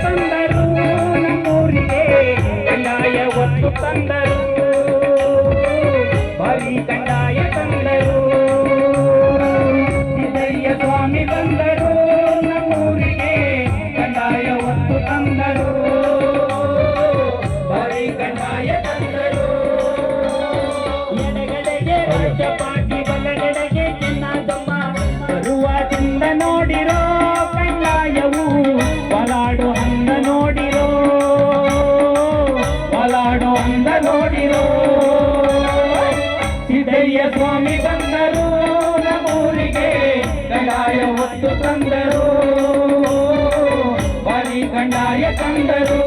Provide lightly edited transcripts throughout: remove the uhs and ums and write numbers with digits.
ತಂದರು ನಮ್ಮೂರಿಗೆ ಕಂದಾಯ ಒತ್ತು ತಂದರು ಭಾರಿ ಕಂದಾಯ ತಂದರು ಸಿದ್ದಯ್ಯ ಸ್ವಾಮಿ ಬಂದರು ನಮ್ಮೂರಿಗೆ ಕಂದಾಯ ಒತ್ತು ತಂದರು ಭಾರಿ ಕಂದಾಯ ತಂದರು ಎಡಗಡೆಗೆ ರಾಜಪಾಟಿ ಬಲಗಡೆಗೆ ಚಿನ್ನದಮ್ಮ ಬರುವಾದಿಂದ ನೋಡಿರೋ ಕಂದಾಯವು ಬಲಾಡು ಹಂಗ ನೋಡಿರೋ ಬಲಾಡು ಹಂಗ ನೋಡಿರೋ ಸಿದ್ದಯ್ಯ ಸ್ವಾಮಿ ಬಂದರು ನಮ್ಮೂರಿಗೆ ಕಂದಾಯ ಒತ್ತು ತಂದರು ಭಾರಿ ಕಂದಾಯ ತಂದರು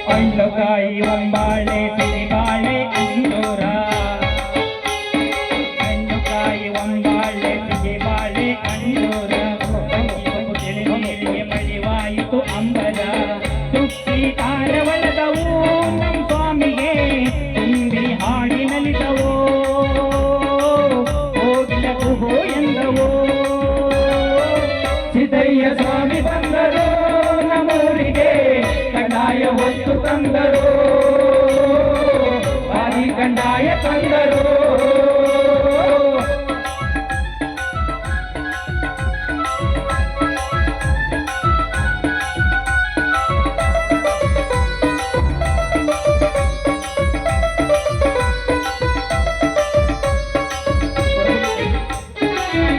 ಹಣ್ಣುಕಾಯಿ ಒಂಬಾಳೆ ಸಿರಿಬಾಳೆ ಅಂಜೂರ ಹಣ್ಣುಕಾಯಿ ಒಂಬಾಳೆ ಸಿರಿಬಾಳೆ ಅಂಜೂರ ತಿಳಿಗೆ ಮಳಿವಾಯಿತು ಅಂಬರ ತುಪ್ಪಿ ಕಾರವಳದವು ನಮ್ಮ ಸ್ವಾಮಿಗೆ ತುಂಬಿ ಹಾಡಿನಲಿದವು ಹೋಗಿಲಕು ಹೋ ಎಂದವು ಸಿದ್ದಯ್ಯ ಸ್ವಾಮಿ ಬಂದರು ನಮ್ಮೂರಿಗೆ ಕಂದಾಯ ಒತ್ತು ತಂದರು ಭಾರಿ ಕಂದಾಯ ತಂದರು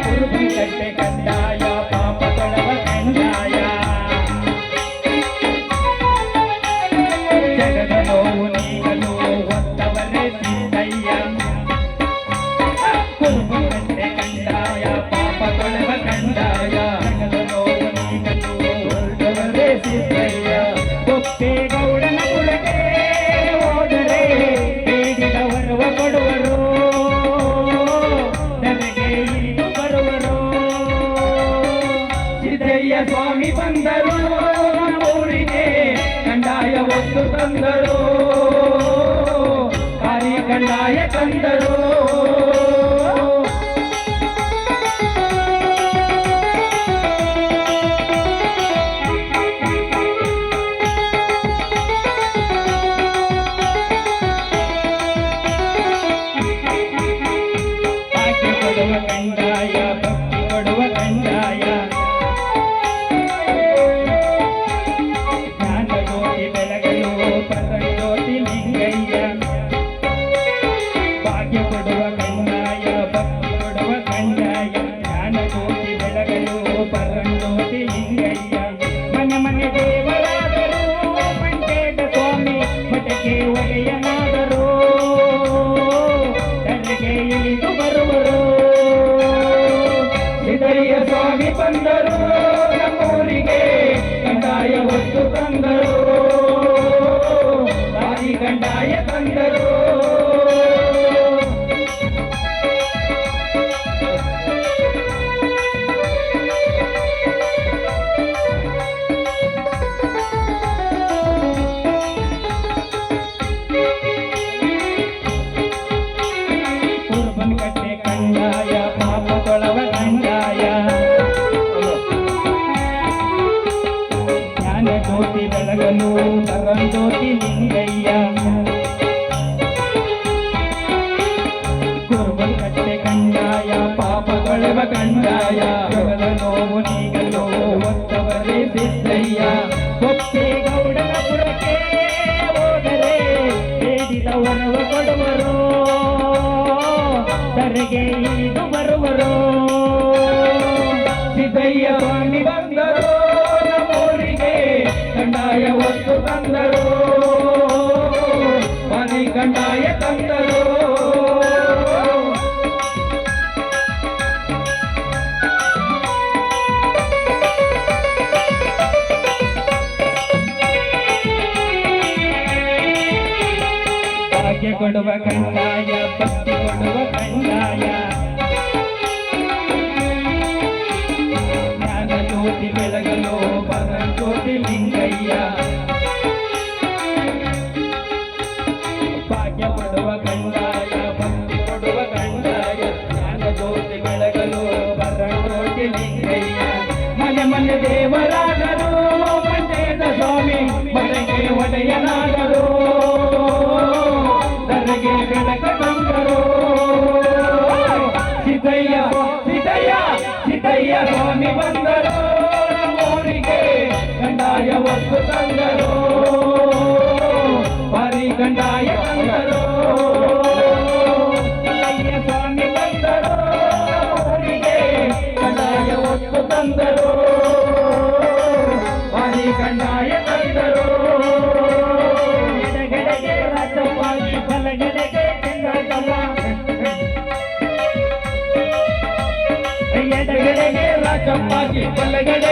ಕುರುಬಂಕಟ್ಟೆ ಕಂದಾಯ ಪಾಪ ತೊಳವ ಕಂದಾಯ ಜಗದ ನೋವು ನೀಗಲು ಒತ್ತವರೇ ಸಿದ್ದಯ್ಯ ಕುರುಬಂಕಟ್ಟೆ ಕಂದಾಯ ಪಾಪ ತೊಳವ ಕಂದಾಯ ಜಗದ ನೋವು ನೀಗಲು ಒತ್ತವರೇ ಸಿದ್ದಯ್ಯ ಕೊಪ್ಪೇಗೌಡನ ಕುಲಕ್ಕೆ ಹೋದರೆ ಬೇಡಿದ ವರವ ಕೊಡುವರು ನನಗೆ ಇಳಿದು ಬರುವರು ಸಿದ್ದಯ್ಯ ಸ್ವಾಮಿ ಬಂದರು ನಮ್ಮೂರಿಗೆ ಕಂದಾಯ ಒತ್ತು ತಂದರು ಭಾರಿ ಕಂದಾಯ ತಂದರು ಆಕೆ ಕೊಡುವ ಕಂದಾಯ ಭಕ್ತಿ ಕೊಡುವ ಕಂದಾಯ ಜ್ಞಾನ ಜ್ಯೋತಿ ಬೆಳಗಲು ಪ್ರಸನ್ನೋತಿ ಲಿಂಗಯ್ಯ ಭಾಗ್ಯ ಕೊಡುವ ಕಂದಾಯ ಭಕ್ತಿ ಕೊಡುವ ಕಂದಾಯ ಜ್ಞಾನ ಜ್ಯೋತಿ ಬೆಳಗಲು ಪ್ರಸನ್ನೋತಿ ಲಿಂಗಯ್ಯ ಮನೆ ಮನೆ ದೇವರಾದರು ಪಂಚೇಟ ಸ್ವಾಮಿ ಮಠಕ್ಕೆ ಒಡೆಯನಾದರು ತಲೆಗೆ ಇಳಿದು ಬರುವರು ಸಿದ್ದಯ್ಯ ಸ್ವಾಮಿ ಬಂದರು ನಮ್ಮೂರಿಗೆ ಕಂದಾಯ ಒತ್ತು ತಂದರು ಭಾರಿ ಕಂದಾಯ ತಂದರು ಕುರುಬನಕಟ್ಟೆ ಕಂದಾಯ ಪಾಪ ತೊಳವ ಕಂದಾಯ ಜ್ಞಾನ ಜ್ಯೋತಿ ಬೆಳಗಲು ಪರಂಜ್ಯೋತಿ ಲಿಂಗಯ್ಯ ಕುರುಬನಕಟ್ಟೆ ಕಂದಾಯ ಪಾಪ ತೊಳವ ಕಂದಾಯ ಜಗದ ನೋವು ನೀಗಲು ಒತ್ತವರೇ ಸಿದ್ದಯ್ಯ ಕೊಪ್ಪೇಗೌಡನ ಪುರಕ್ಕೆ ಹೋದರೆ ಬೇಡಿದ ವರವ ಕೊಡುವರು ತಲೆಗೆ ಇಳಿದು ಬರುವರು ಸಿದ್ದಯ್ಯ ಸ್ವಾಮಿ ಬಂದರು ನಮ್ಮೂರಿಗೆ ಕಂದಾಯ ಒತ್ತು ತಂದರು ಭಾರಿ ಕಂದಾಯ ತಂದರು ಕೊಡುವ ಕಂದಾಯ ಭಕ್ತಿ ಕೊಡುವ ಕಂದಾಯ ಜ್ಞಾನ ಜ್ಯೋತಿ ಬೆಳಗಲು ಬರ ಜ್ಯೋತಿ ಲಿಂಗಯ್ಯ ಭಾಗ್ಯ ಕೊಡುವ ಕಂದಾಯ ಭಕ್ತಿ ಕೊಡುವ ಕಂದಾಯ ಜ್ಞಾನ ಜ್ಯೋತಿ ಬೆಳಗಲು ಬರ ಜ್ಯೋತಿ ಲಿಂಗಯ್ಯ ಮನೆ ಮನೆ ದೇವರಾದರು ಮಂಡ್ಯದ ಸ್ವಾಮಿ ಮನೆಗೆ ಒಡೆಯನಾದರು ನನಗೆ ಬೆಳಕ ತಂದರು ಸಿದ್ದಯ್ಯ ಸಿದ್ದಯ್ಯ ಸಿದ್ದಯ್ಯ ಸ್ವಾಮಿ ಬಂದರು ನಮ್ಮೂರಿಗೆ ಕಂದಾಯ ವಸ್ತು ತಂದರು ಭಾರಿ ಕಂದಾಯ ತಂದರು ಸಿದ್ದಯ್ಯ ಸ್ವಾಮಿ ಬಂದರು ನಮ್ಮೂರಿಗೆ ಕಂದಾಯ ವಸ್ತು ತಂದರು ಭಾರಿ ಕಂದಾಯ ತಂದರು ಎಡಗಡೆಗೆ ರಾಜಪ್ಪಾಗಿ ಬಲಗಡೆಗೆ ಚೆನ್ನಮ್ಮ ಎಡಗಡೆಗೆ ರಾಜಪ್ಪಾಗಿ ಬಲಗಡೆ